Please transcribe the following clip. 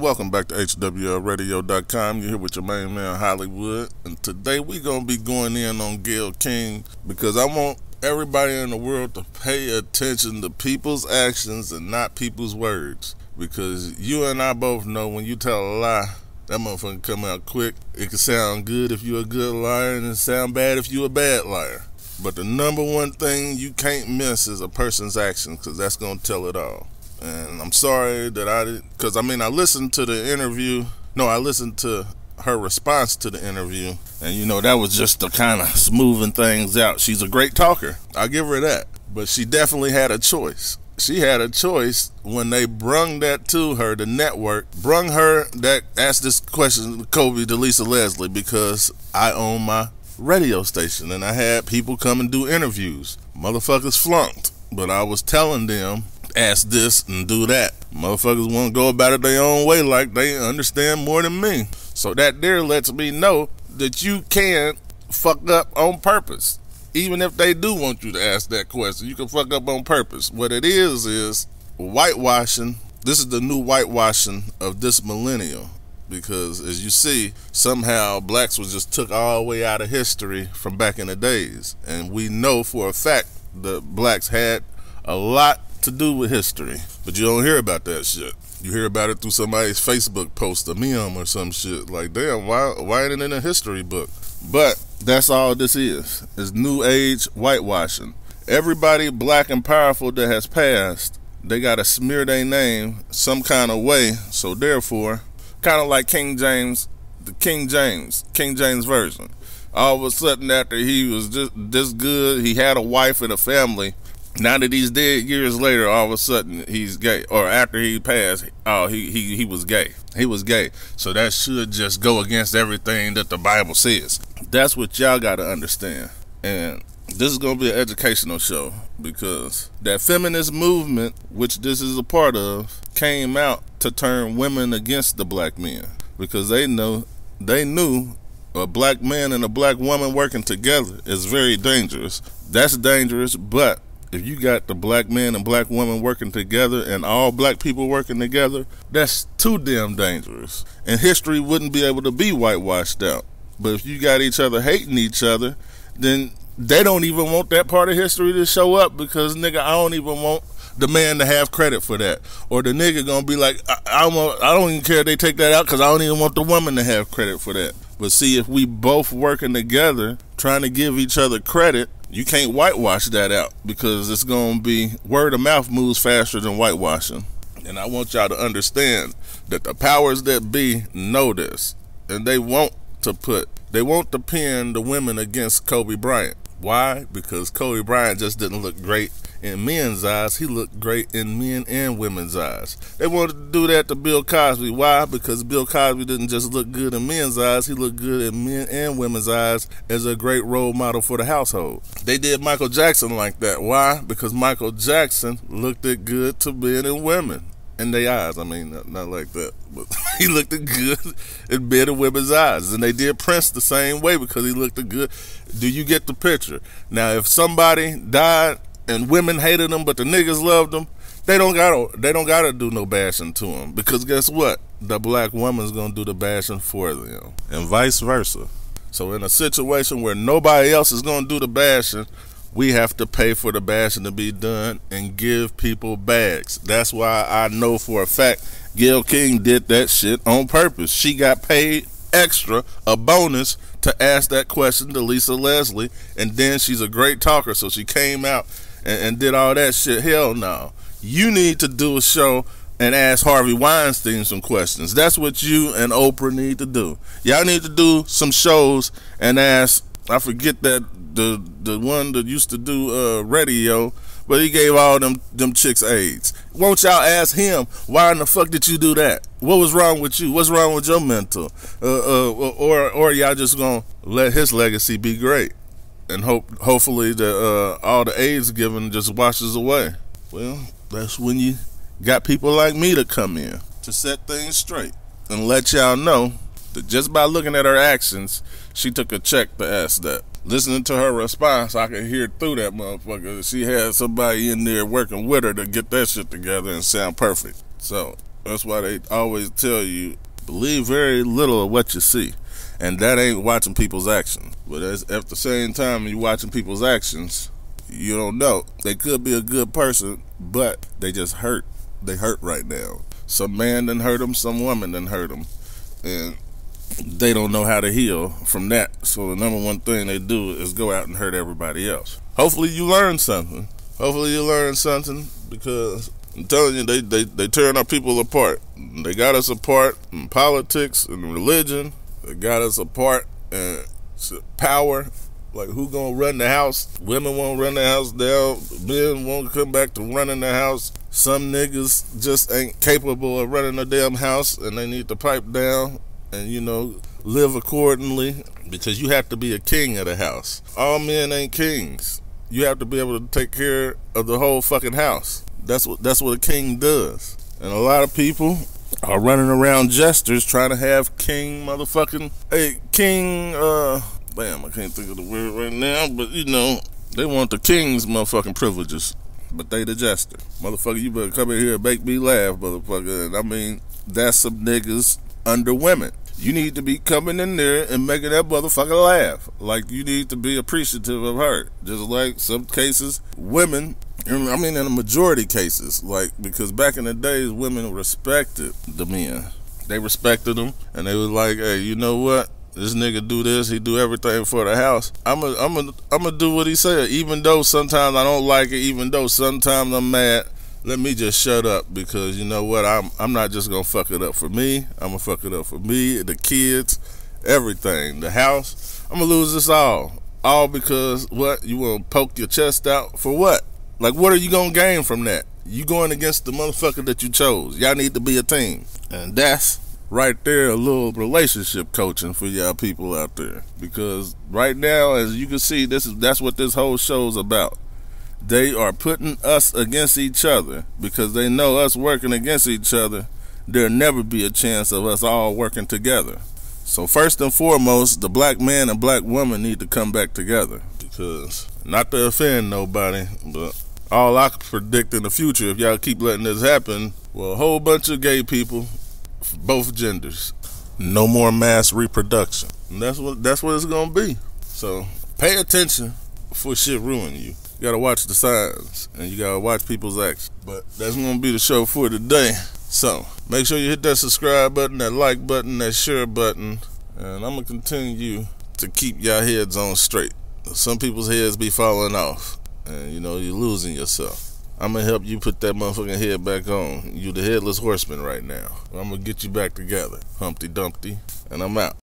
welcome back to HWLRADIO.COM. You're here with your main man, Hollywood. And today we're going to be going in on Gayle King because I want everybody in the world to pay attention to people's actions and not people's words. Because you and I both know when you tell a lie, that motherfucker come out quick. It can sound good if you're a good liar and it sound bad if you're a bad liar. But the number one thing you can't miss is a person's actions, because that's going to tell it all. And I'm sorry that I did, because I listened to the interview. No, I listened to her response to the interview. And that was just to kind of smoothing things out. She's a great talker. I'll give her that. But she definitely had a choice. She had a choice when they brung that to her, the network, brung her that asked this question to Kobe, to Lisa Leslie, because I own my radio station and I had people come and do interviews. Motherfuckers flunked, but I was telling them, ask this and do that. Motherfuckers want to go about it their own way like they understand more than me. So that there lets me know that you can fuck up on purpose. Even if they do want you to ask that question, you can fuck up on purpose. What it is whitewashing. This is the new whitewashing of this millennial. Because as you see, somehow blacks was just took all the way out of history from back in the days. And we know for a fact that blacks had a lot to do with history. But you don't hear about that shit. You hear about it through somebody's Facebook post, a meme or some shit. Like, damn, why ain't it in a history book? But that's all this is new age whitewashing. Everybody black and powerful that has passed, they got to smear their name some kind of way. So therefore, kind of like King James, the King James version. All of a sudden, after he was just this good, he had a wife and a family. Now that he's dead years later, all of a sudden he's gay. Or after he passed, he was gay. He was gay. So that should just go against everything that the Bible says. That's what y'all got to understand. And this is going to be an educational show, because that feminist movement, which this is a part of, came out to turn women against the black men, because they knew a black man and a black woman working together is very dangerous. That's dangerous, but if you got the black man and black woman working together and all black people working together, that's too damn dangerous. And history wouldn't be able to be whitewashed out. But if you got each other hating each other, then they don't even want that part of history to show up, because, nigga, I don't even want the man to have credit for that. Or the nigga gonna be like, I don't even care if they take that out, because I don't even want the woman to have credit for that. But see, if we both working together, trying to give each other credit, you can't whitewash that out, because it's going to be word of mouth moves faster than whitewashing. And I want y'all to understand that the powers that be know this, and they want to pin the women against Kobe Bryant. Why? Because Kobe Bryant just didn't look great in men's eyes. He looked great in men and women's eyes. They wanted to do that to Bill Cosby. Why? Because Bill Cosby didn't just look good in men's eyes. He looked good in men and women's eyes as a great role model for the household. They did Michael Jackson like that. Why? Because Michael Jackson looked it good to men and women. In their eyes. I mean, not like that, but he looked good in men and women's eyes. And they did Prince the same way, because he looked good. Do you get the picture? Now, if somebody died and women hated him, but the niggas loved him, they don't gotta do no bashing to him, because guess what? The black woman's gonna do the bashing for them, and vice versa. So in a situation where nobody else is gonna do the bashing, we have to pay for the bashing to be done and give people bags. That's why I know for a fact Gayle King did that shit on purpose. She got paid extra, a bonus, to ask that question to Lisa Leslie, and then she's a great talker, so she came out and did all that shit. Hell no. You need to do a show and ask Harvey Weinstein some questions. That's what you and Oprah need to do. Y'all need to do some shows and ask, I forget that the one that used to do radio, but he gave all them chicks AIDS. Won't y'all ask him, why in the fuck did you do that? What was wrong with you? What's wrong with your mental? Or y'all just gonna let his legacy be great, and hopefully that all the AIDS given just washes away. Well, that's when you got people like me to come in to set things straight and let y'all know that just by looking at her actions, she took a check to ask that. Listening to her response, I could hear through that motherfucker. She had somebody in there working with her to get that shit together and sound perfect. So That's why they always tell you, believe very little of what you see. And that ain't watching people's actions. But at the same time, you watching people's actions, you don't know. They could be a good person, but they just hurt. They hurt right now. Some man done hurt them, some woman done hurt them. And they don't know how to heal from that. So the number one thing they do is go out and hurt everybody else. Hopefully you learn something. Because I'm telling you, they tearing our people apart. They got us apart in politics and religion. They got us apart in power. Like, who gonna run the house? Women won't run the house down. Men won't come back to running the house. Some niggas just ain't capable of running a damn house, and they need to pipe down and, live accordingly, because you have to be a king of the house. All men ain't kings. You have to be able to take care of the whole fucking house. That's what a king does. And a lot of people are running around jesters trying to have king motherfucking, I can't think of the word right now, but they want the king's motherfucking privileges, but they the jester. Motherfucker, you better come in here and make me laugh, motherfucker. And I mean, that's some niggas under women. You need to be coming in there and making that motherfucker laugh. Like, you need to be appreciative of her. Just like some cases, women, in the majority cases, like, because back in the days, women respected the men. They respected them, and they was like, hey, you know what? This nigga do this, he do everything for the house. I'm gonna do what he said, even though sometimes I don't like it, even though sometimes I'm mad. Let me just shut up, because you know what? I'm not just gonna fuck it up for me. I'm gonna fuck it up for me, the kids, everything, the house. I'm gonna lose this all because what? You wanna poke your chest out for what? Like, what are you gonna gain from that? You going against the motherfucker that you chose. Y'all need to be a team, and that's right there a little relationship coaching for y'all people out there. Because right now, as you can see, that's what this whole show's about. They are putting us against each other because they know us working against each other, there'll never be a chance of us all working together. So first and foremost, the black man and black woman need to come back together. Because, not to offend nobody, but all I can predict in the future, if y'all keep letting this happen, well, a whole bunch of gay people, both genders. No more mass reproduction. And that's what it's gonna be. So pay attention before shit ruin you. You gotta watch the signs, and you gotta watch people's actions. But that's gonna be the show for today. So make sure you hit that subscribe button, that like button, that share button, and I'm gonna continue to keep y'all heads on straight. Some people's heads be falling off, and you're losing yourself. I'm gonna help you put that motherfucking head back on. You the headless horseman right now. I'm gonna get you back together. Humpty Dumpty, and I'm out.